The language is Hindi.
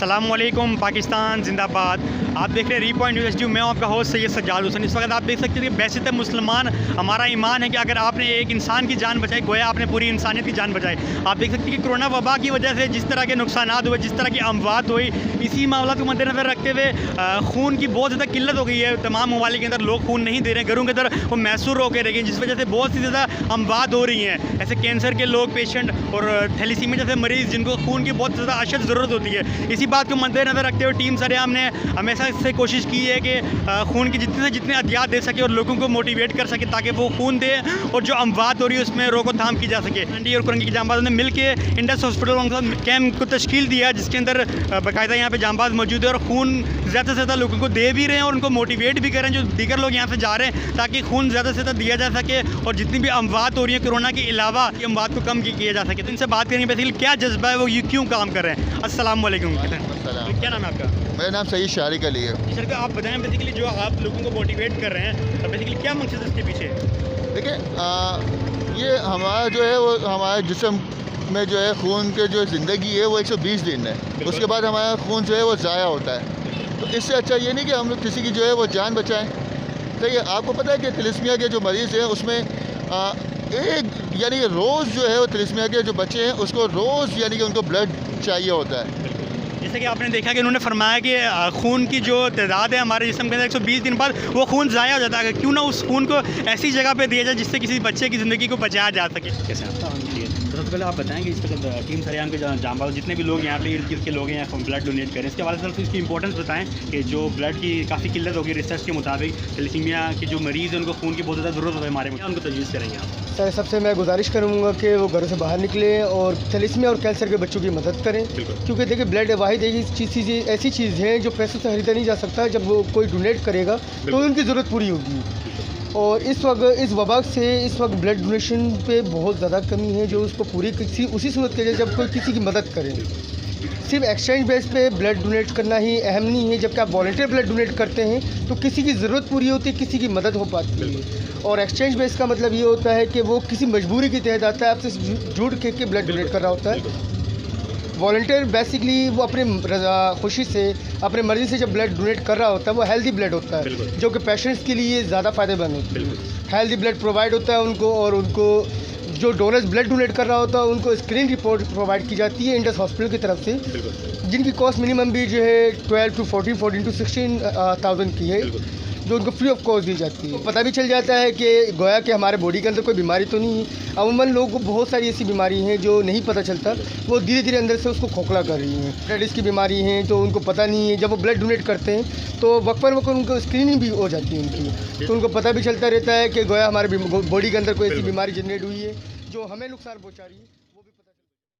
अस्सलामुअलैकुम पाकिस्तान जिंदाबाद। आप देख रहे हैं रीपॉइंट न्यूज़ एचडी। मैं आपका होस्ट सैयद सज्जाद हुसैन। इस वक्त आप देख सकते हैं कि वैसे तो मुसलमान हमारा ईमान है कि अगर आपने एक इंसान की जान बचाई गोया आपने पूरी इंसानियत की जान बचाई। आप देख सकते हैं कि कोरोना वबा की वजह से जिस तरह के नुकसान हुए, जिस तरह की अमवात हुई, इसी मामला को मद्देनज़र रखते हुए खून की बहुत ज़्यादा किल्लत हो गई है। तमाम ममालिक के अंदर लोग खून नहीं दे रहे हैं, घरों के अंदर वो मैसूर होकर रह गए, जिस वजह से बहुत सी ज़्यादा अमवात हो रही हैं। ऐसे कैंसर के लोग पेशेंट और थैलीसीमिया जैसे मरीज़ जिनको खून की बहुत ज़्यादा अशद ज़रूरत होती है। इसी बात को मद्देनज़र रखते हुए टीम सरेआम ने हमेशा से कोशिश की है कि खून की जितने से जितने अदियात दे सके और लोगों को मोटिवेट कर सके ताकि वो खून दे और जो अमवात हो रही है उसमें रोकथाम की जा सके। एनडी और कुरंगी की जांबाज़ों ने मिल के इंडस हॉस्पिटल कैंप को तश्कील दिया, जिसके अंदर बाकायदा यहाँ पे जांबाज मौजूद है और खून ज़्यादा से ज़्यादा लोगों को दे भी रहे हैं और उनको मोटिवेट भी कर रहे हैं जो दीगर लोग यहाँ से जा रहे हैं, ताकि खून ज़्यादा से ज़्यादा दिया जा सके और जितनी भी अमवात हो रही है कोरोना के अलावा ये अमवात को कम किया जा सके। तो इनसे बात करेंगे बेसिकली क्या जज्बा है, वो ये क्यों काम कर रहे हैं। अस्सलाम वालेकुम। क्या नाम है आपका? मेरा नाम सईद शारिक अली है। सर आप बताएं बेसिकली जो आप लोगों को मोटिवेट कर रहे हैं तो बेसिकली क्या मकसद है इसके पीछे? देखिए ये हमारा जो है वो हमारे जिस्म में जो है खून के जो ज़िंदगी है वो 120 दिन है, उसके बाद हमारा खून जो है वो ज़ाया होता है। तो इससे अच्छा ये नहीं कि हम लोग किसी की जो है वो जान बचाएं। सही है, आपको पता है कि थैलेसीमिया के जो मरीज़ हैं उसमें एक यानी कि रोज़ जो है वो थैलेसीमिया के जो बच्चे हैं उसको रोज़ यानी कि उनको ब्लड चाहिए होता है। जैसे कि आपने देखा कि उन्होंने फरमाया कि खून की जो तादाद है हमारे जिस्म के अंदर 120 दिन बाद वो खून ज़ाया हो जाता है। क्यों ना उस खून को ऐसी जगह पे दिया जाए जिससे किसी बच्चे की ज़िंदगी को बचाया जा सके। कैसे सबसे पहले आप बताएंगे इस वक्त टीम सरेआम के जांबाज जितने भी लोग यहाँ पे इर्द गिर्द के लोग हैं यहाँ ब्लड डोनेट करें, इसके हवाले से इसकी इंपॉर्टेंस बताएं कि जो ब्लड की काफ़ी किल्लत होगी रिसर्च के मुताबिक थैलेसीमिया की जो मरीज़ है उनको खून की बहुत ज़्यादा ज़रूरत है हमारे में, उनको तजवीज़ करेंगे आप? सर सबसे मैं गुजारिश करूँगा कि वो घरों से बाहर निकले और थैलेसीमिया और कैंसर के बच्चों की मदद करें, क्योंकि देखिए ब्लड वाहिद एक ऐसी चीज़ है जो पैसों से खरीदा नहीं जा सकता। जब वो कोई डोनेट करेगा तो उनकी ज़रूरत पूरी होगी। और इस वबा से इस वक्त ब्लड डोनेशन पे बहुत ज़्यादा कमी है जो उसको पूरी किसी उसी सूरत के लिए जब कोई किसी की मदद करे। सिर्फ एक्सचेंज बेस पे ब्लड डोनेट करना ही अहम नहीं है, जबकि आप वॉलंटियर ब्लड डोनेट करते हैं तो किसी की ज़रूरत पूरी होती है, किसी की मदद हो पाती है। और एक्सचेंज बेस का मतलब ये होता है कि वो किसी मजबूरी के तहत आता है, आपसे जुड़ के ब्लड डोनेट कर रहा होता है। वॉलंटियर बेसिकली वो अपने खुशी से अपने मर्ज़ी से जब ब्लड डोनेट कर रहा होता है वो हेल्दी ब्लड होता है जो कि पेशेंट्स के लिए ज़्यादा फ़ायदेमंद होता है। हेल्दी ब्लड प्रोवाइड होता है उनको, और उनको जो डोनर्स ब्लड डोनेट कर रहा होता है उनको स्क्रीनिंग रिपोर्ट प्रोवाइड की जाती है इंडस हॉस्पिटल की तरफ से, जिनकी कॉस्ट मिनिमम भी जो है 12 to 14 to 16,000 की है, जो उनको फ्री ऑफ कॉस्ट दी जाती है। पता भी चल जाता है कि गोया कि हमारे बॉडी के अंदर कोई बीमारी तो नहीं है। अमूमन लोगों को बहुत सारी ऐसी बीमारी हैं जो नहीं पता चलता, वो धीरे धीरे अंदर से उसको खोखला कर रही हैं। हेपेटाइटिस की बीमारी है तो उनको पता नहीं है, जब वो ब्लड डोनेट करते हैं तो वक्त उनको स्क्रीनिंग भी हो जाती है उनकी, तो उनको पता भी चलता रहता है कि गोया हमारे बॉडी के अंदर कोई ऐसी बीमारी जनरेट हुई है जो हमें नुकसान पहुँचा रही है।